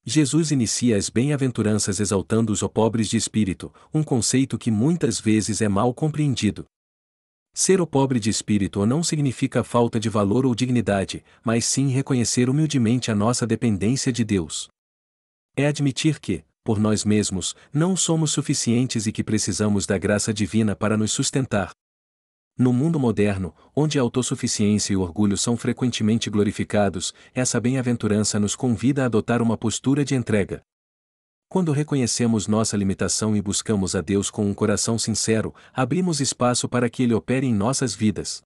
Jesus inicia as bem-aventuranças exaltando os pobres de espírito, um conceito que muitas vezes é mal compreendido. Ser o pobre de espírito não significa falta de valor ou dignidade, mas sim reconhecer humildemente a nossa dependência de Deus. É admitir que, por nós mesmos, não somos suficientes e que precisamos da graça divina para nos sustentar. No mundo moderno, onde a autossuficiência e o orgulho são frequentemente glorificados, essa bem-aventurança nos convida a adotar uma postura de entrega. Quando reconhecemos nossa limitação e buscamos a Deus com um coração sincero, abrimos espaço para que Ele opere em nossas vidas.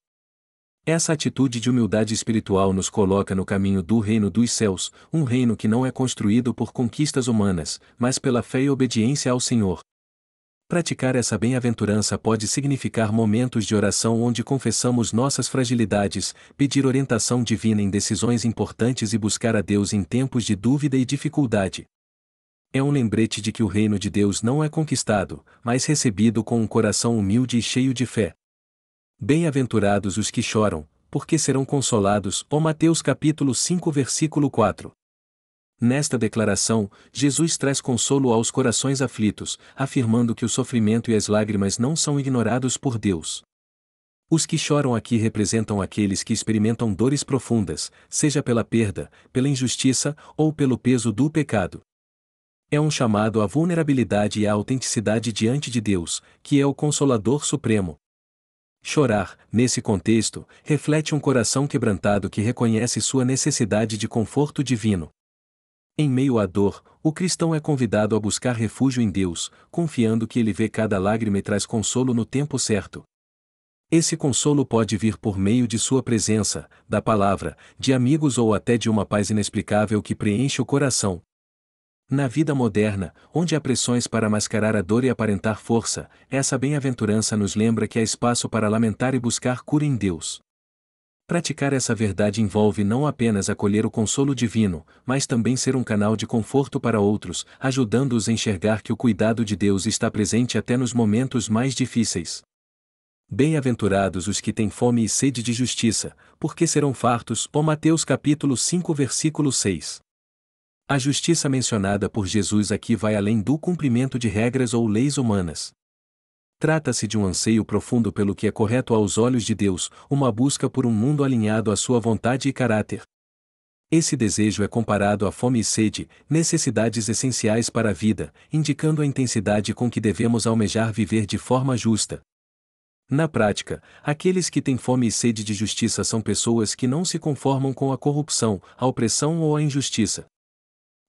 Essa atitude de humildade espiritual nos coloca no caminho do reino dos céus, um reino que não é construído por conquistas humanas, mas pela fé e obediência ao Senhor. Praticar essa bem-aventurança pode significar momentos de oração onde confessamos nossas fragilidades, pedir orientação divina em decisões importantes e buscar a Deus em tempos de dúvida e dificuldade. É um lembrete de que o reino de Deus não é conquistado, mas recebido com um coração humilde e cheio de fé. Bem-aventurados os que choram, porque serão consolados. Mateus capítulo 5 versículo 4. Nesta declaração, Jesus traz consolo aos corações aflitos, afirmando que o sofrimento e as lágrimas não são ignorados por Deus. Os que choram aqui representam aqueles que experimentam dores profundas, seja pela perda, pela injustiça ou pelo peso do pecado. É um chamado à vulnerabilidade e à autenticidade diante de Deus, que é o Consolador Supremo. Chorar, nesse contexto, reflete um coração quebrantado que reconhece sua necessidade de conforto divino. Em meio à dor, o cristão é convidado a buscar refúgio em Deus, confiando que Ele vê cada lágrima e traz consolo no tempo certo. Esse consolo pode vir por meio de sua presença, da palavra, de amigos ou até de uma paz inexplicável que preenche o coração. Na vida moderna, onde há pressões para mascarar a dor e aparentar força, essa bem-aventurança nos lembra que há espaço para lamentar e buscar cura em Deus. Praticar essa verdade envolve não apenas acolher o consolo divino, mas também ser um canal de conforto para outros, ajudando-os a enxergar que o cuidado de Deus está presente até nos momentos mais difíceis. Bem-aventurados os que têm fome e sede de justiça, porque serão fartos. Mateus capítulo 5 versículo 6. A justiça mencionada por Jesus aqui vai além do cumprimento de regras ou leis humanas. Trata-se de um anseio profundo pelo que é correto aos olhos de Deus, uma busca por um mundo alinhado à sua vontade e caráter. Esse desejo é comparado à fome e sede, necessidades essenciais para a vida, indicando a intensidade com que devemos almejar viver de forma justa. Na prática, aqueles que têm fome e sede de justiça são pessoas que não se conformam com a corrupção, a opressão ou a injustiça.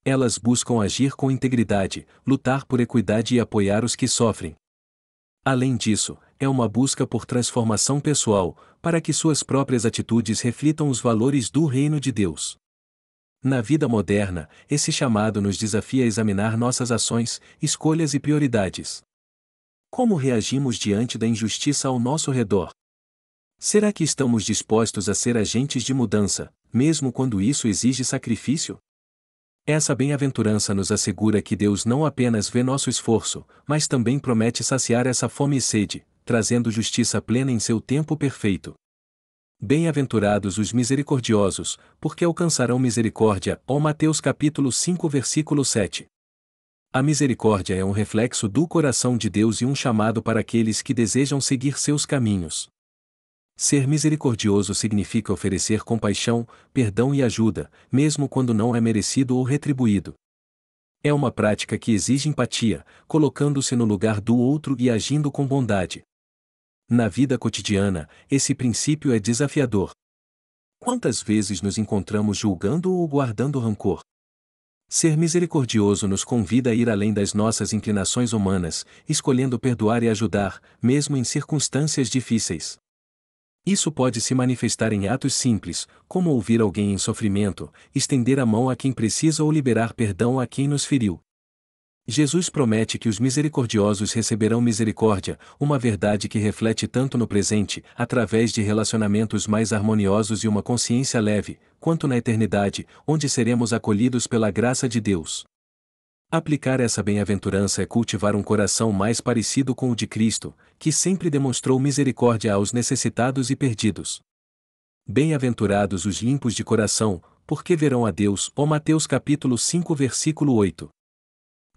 Elas buscam agir com integridade, lutar por equidade e apoiar os que sofrem. Além disso, é uma busca por transformação pessoal, para que suas próprias atitudes reflitam os valores do reino de Deus. Na vida moderna, esse chamado nos desafia a examinar nossas ações, escolhas e prioridades. Como reagimos diante da injustiça ao nosso redor? Será que estamos dispostos a ser agentes de mudança, mesmo quando isso exige sacrifício? Essa bem-aventurança nos assegura que Deus não apenas vê nosso esforço, mas também promete saciar essa fome e sede, trazendo justiça plena em seu tempo perfeito. Bem-aventurados os misericordiosos, porque alcançarão misericórdia. Mateus capítulo 5 versículo 7. A misericórdia é um reflexo do coração de Deus e um chamado para aqueles que desejam seguir seus caminhos. Ser misericordioso significa oferecer compaixão, perdão e ajuda, mesmo quando não é merecido ou retribuído. É uma prática que exige empatia, colocando-se no lugar do outro e agindo com bondade. Na vida cotidiana, esse princípio é desafiador. Quantas vezes nos encontramos julgando ou guardando rancor? Ser misericordioso nos convida a ir além das nossas inclinações humanas, escolhendo perdoar e ajudar, mesmo em circunstâncias difíceis. Isso pode se manifestar em atos simples, como ouvir alguém em sofrimento, estender a mão a quem precisa ou liberar perdão a quem nos feriu. Jesus promete que os misericordiosos receberão misericórdia, uma verdade que reflete tanto no presente, através de relacionamentos mais harmoniosos e uma consciência leve, quanto na eternidade, onde seremos acolhidos pela graça de Deus. Aplicar essa bem-aventurança é cultivar um coração mais parecido com o de Cristo, que sempre demonstrou misericórdia aos necessitados e perdidos. Bem-aventurados os limpos de coração, porque verão a Deus. Mateus capítulo 5 versículo 8.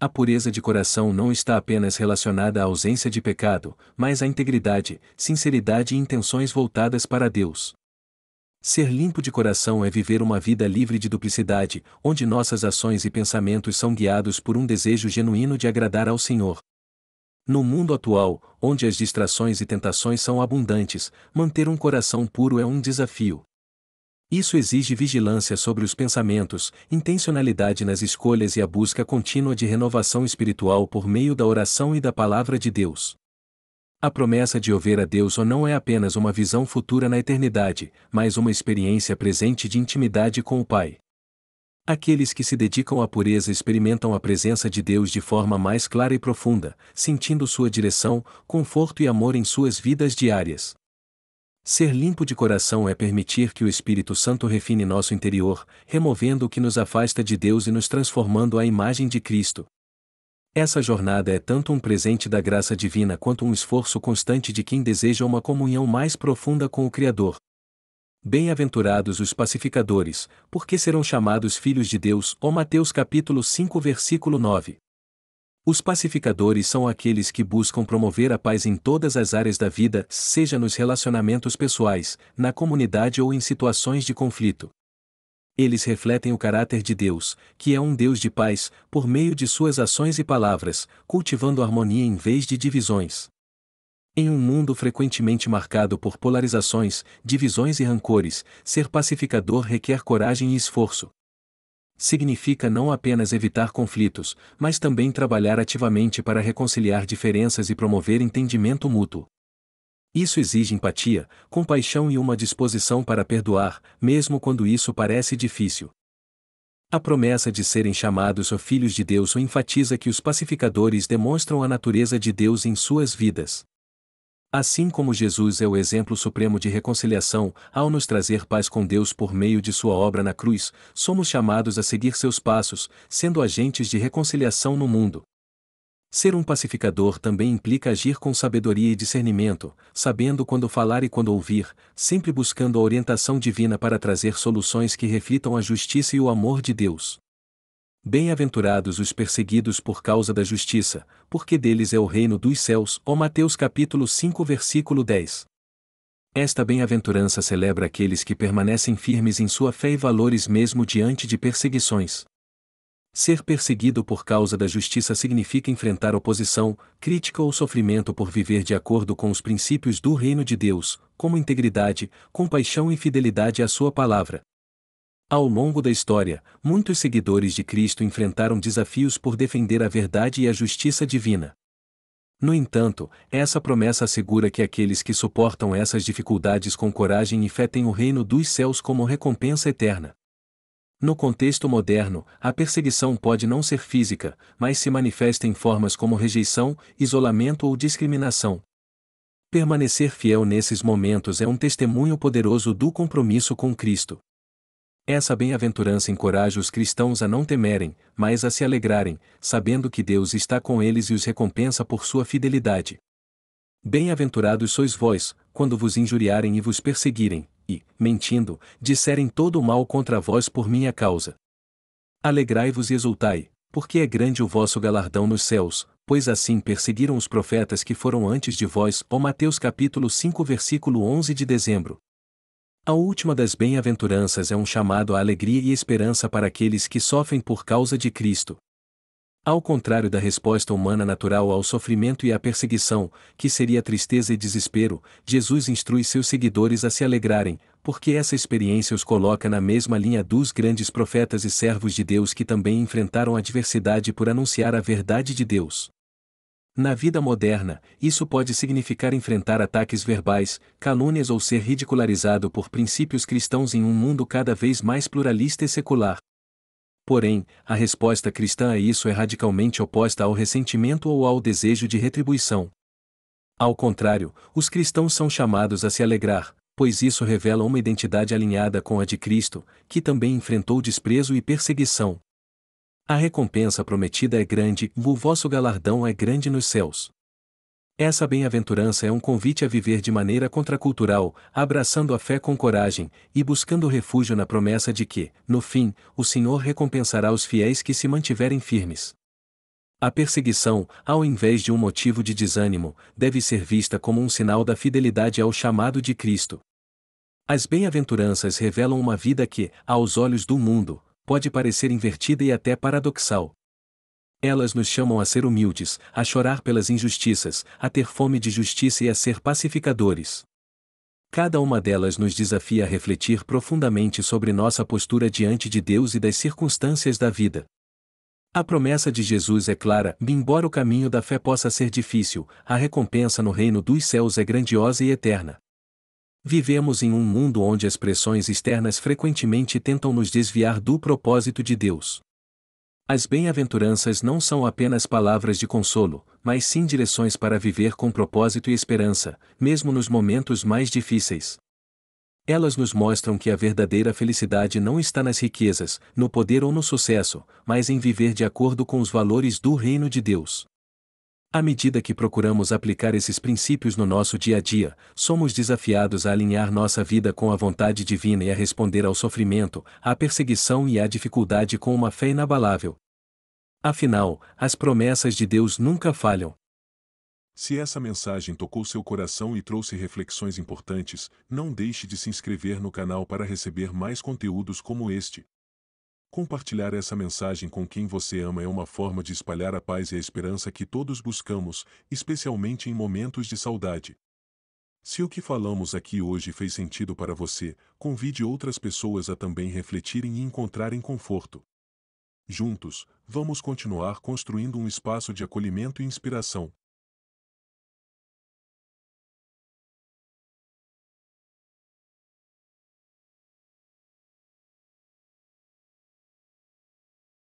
A pureza de coração não está apenas relacionada à ausência de pecado, mas à integridade, sinceridade e intenções voltadas para Deus. Ser limpo de coração é viver uma vida livre de duplicidade, onde nossas ações e pensamentos são guiados por um desejo genuíno de agradar ao Senhor. No mundo atual, onde as distrações e tentações são abundantes, manter um coração puro é um desafio. Isso exige vigilância sobre os pensamentos, intencionalidade nas escolhas e a busca contínua de renovação espiritual por meio da oração e da palavra de Deus. A promessa de ouvir a Deus não é apenas uma visão futura na eternidade, mas uma experiência presente de intimidade com o Pai. Aqueles que se dedicam à pureza experimentam a presença de Deus de forma mais clara e profunda, sentindo sua direção, conforto e amor em suas vidas diárias. Ser limpo de coração é permitir que o Espírito Santo refine nosso interior, removendo o que nos afasta de Deus e nos transformando à imagem de Cristo. Essa jornada é tanto um presente da graça divina quanto um esforço constante de quem deseja uma comunhão mais profunda com o Criador. Bem-aventurados os pacificadores, porque serão chamados filhos de Deus. Mateus capítulo 5 versículo 9. Os pacificadores são aqueles que buscam promover a paz em todas as áreas da vida, seja nos relacionamentos pessoais, na comunidade ou em situações de conflito. Eles refletem o caráter de Deus, que é um Deus de paz, por meio de suas ações e palavras, cultivando harmonia em vez de divisões. Em um mundo frequentemente marcado por polarizações, divisões e rancores, ser pacificador requer coragem e esforço. Significa não apenas evitar conflitos, mas também trabalhar ativamente para reconciliar diferenças e promover entendimento mútuo. Isso exige empatia, compaixão e uma disposição para perdoar, mesmo quando isso parece difícil. A promessa de serem chamados filhos de Deus enfatiza que os pacificadores demonstram a natureza de Deus em suas vidas. Assim como Jesus é o exemplo supremo de reconciliação, ao nos trazer paz com Deus por meio de sua obra na cruz, somos chamados a seguir seus passos, sendo agentes de reconciliação no mundo. Ser um pacificador também implica agir com sabedoria e discernimento, sabendo quando falar e quando ouvir, sempre buscando a orientação divina para trazer soluções que reflitam a justiça e o amor de Deus. Bem-aventurados os perseguidos por causa da justiça, porque deles é o reino dos céus. Mateus capítulo 5 versículo 10. Esta bem-aventurança celebra aqueles que permanecem firmes em sua fé e valores mesmo diante de perseguições. Ser perseguido por causa da justiça significa enfrentar oposição, crítica ou sofrimento por viver de acordo com os princípios do reino de Deus, como integridade, compaixão e fidelidade à sua palavra. Ao longo da história, muitos seguidores de Cristo enfrentaram desafios por defender a verdade e a justiça divina. No entanto, essa promessa assegura que aqueles que suportam essas dificuldades com coragem e fé têm o reino dos céus como recompensa eterna. No contexto moderno, a perseguição pode não ser física, mas se manifesta em formas como rejeição, isolamento ou discriminação. Permanecer fiel nesses momentos é um testemunho poderoso do compromisso com Cristo. Essa bem-aventurança encoraja os cristãos a não temerem, mas a se alegrarem, sabendo que Deus está com eles e os recompensa por sua fidelidade. Bem-aventurados sois vós, quando vos injuriarem e vos perseguirem, e, mentindo, disserem todo o mal contra vós por minha causa. Alegrai-vos e exultai, porque é grande o vosso galardão nos céus, pois assim perseguiram os profetas que foram antes de vós. Mateus capítulo 5 versículo 11 de dezembro. A última das bem-aventuranças é um chamado à alegria e esperança para aqueles que sofrem por causa de Cristo. Ao contrário da resposta humana natural ao sofrimento e à perseguição, que seria tristeza e desespero, Jesus instrui seus seguidores a se alegrarem, porque essa experiência os coloca na mesma linha dos grandes profetas e servos de Deus que também enfrentaram adversidade por anunciar a verdade de Deus. Na vida moderna, isso pode significar enfrentar ataques verbais, calúnias ou ser ridicularizado por princípios cristãos em um mundo cada vez mais pluralista e secular. Porém, a resposta cristã a isso é radicalmente oposta ao ressentimento ou ao desejo de retribuição. Ao contrário, os cristãos são chamados a se alegrar, pois isso revela uma identidade alinhada com a de Cristo, que também enfrentou desprezo e perseguição. A recompensa prometida é grande, o vosso galardão é grande nos céus. Essa bem-aventurança é um convite a viver de maneira contracultural, abraçando a fé com coragem e buscando refúgio na promessa de que, no fim, o Senhor recompensará os fiéis que se mantiverem firmes. A perseguição, ao invés de um motivo de desânimo, deve ser vista como um sinal da fidelidade ao chamado de Cristo. As bem-aventuranças revelam uma vida que, aos olhos do mundo, pode parecer invertida e até paradoxal. Elas nos chamam a ser humildes, a chorar pelas injustiças, a ter fome de justiça e a ser pacificadores. Cada uma delas nos desafia a refletir profundamente sobre nossa postura diante de Deus e das circunstâncias da vida. A promessa de Jesus é clara: embora o caminho da fé possa ser difícil, a recompensa no reino dos céus é grandiosa e eterna. Vivemos em um mundo onde as pressões externas frequentemente tentam nos desviar do propósito de Deus. As bem-aventuranças não são apenas palavras de consolo, mas sim direções para viver com propósito e esperança, mesmo nos momentos mais difíceis. Elas nos mostram que a verdadeira felicidade não está nas riquezas, no poder ou no sucesso, mas em viver de acordo com os valores do reino de Deus. À medida que procuramos aplicar esses princípios no nosso dia a dia, somos desafiados a alinhar nossa vida com a vontade divina e a responder ao sofrimento, à perseguição e à dificuldade com uma fé inabalável. Afinal, as promessas de Deus nunca falham. Se essa mensagem tocou seu coração e trouxe reflexões importantes, não deixe de se inscrever no canal para receber mais conteúdos como este. Compartilhar essa mensagem com quem você ama é uma forma de espalhar a paz e a esperança que todos buscamos, especialmente em momentos de saudade. Se o que falamos aqui hoje fez sentido para você, convide outras pessoas a também refletirem e encontrarem conforto. Juntos, vamos continuar construindo um espaço de acolhimento e inspiração.